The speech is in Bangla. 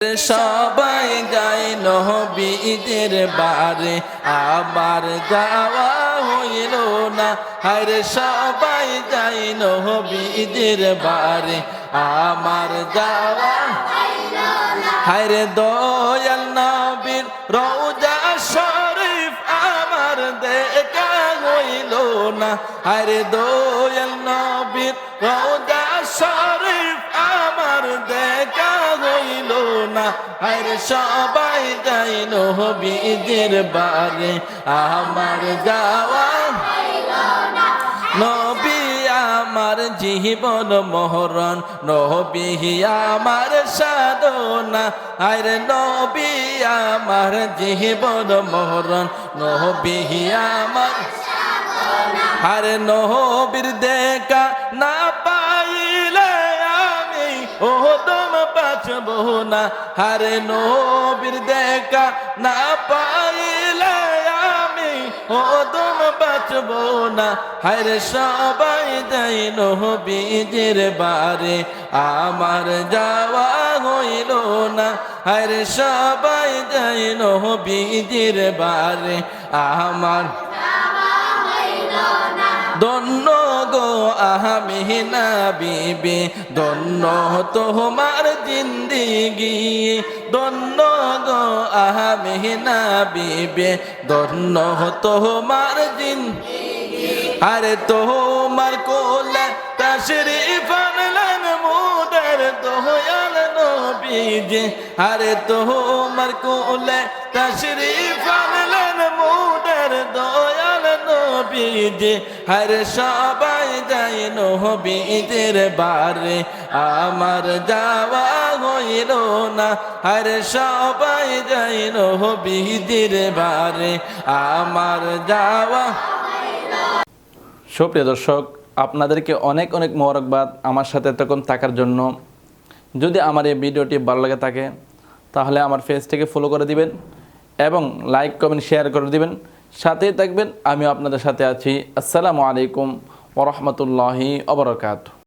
সবাই যায় নবীদের বারে, আমার যাওয়া হইল না। হায়রে সবাই যায় নবীদের বারে, আমার যাওয়া। হায়রে দয়াল নবীর রওজা শরীফ আমার দেখা হইল না। হায়রে দয়াল নবীর রওজা শরীফ আমার দেখা হইল না। হায়রে সবাই যাই নবীদের বারে, আমার যাওয়া। নবী আমার জীবন মহরণ, নবী আমার সাধনা। হায়রে নবী আমার জীবন মহরণ, নবী আমার। হায়রে নবীর দেখা না পাইলে আমি ওদম বাঁচব না। হায়রে নবীর দেখা না পাইলে আমি ওদম বাঁচব না। হায়রে সবাই যাই নবীদের বারে, আমার যাওয়া হইল না। হায়রে সবাই যাই নবীদের বারে, আমার। ধন্য গো আমিনা বিবি, ধন্য তোমার জিন্দিগি। ধন্য গো আমিনা বিবি, ধন্য তোমার জিন্দিগি। আরে তোমার কোলে তাশরীফ আনলেন মোদের দয়াল নবীজি। আরে তোমার কোলে তাশরীফ আনলেন মোদের দয়াল নবীজি। হায়রে সবাই যাই নবীদের বারে, আমার যাওয়া হইল না। হায়রে সবাই যাই নবীদের বারে, আমার যাওয়া। সুপ্রিয় দর্শক, আপনাদেরকে অনেক অনেক মোবারকবাদ আমার সাথে এতক্ষণ থাকার জন্য। যদি আমার এই ভিডিওটি ভালো লাগে থাকে তাহলে আমার পেজটিকে ফলো করে দিবেন এবং লাইক কমেন্ট শেয়ার করে দিবেন। সাথেই থাকবেন, আমিও আপনাদের সাথে আছি। আসসালামু আলাইকুম ওয়া রাহমাতুল্লাহি ওয়া বারাকাতুহু।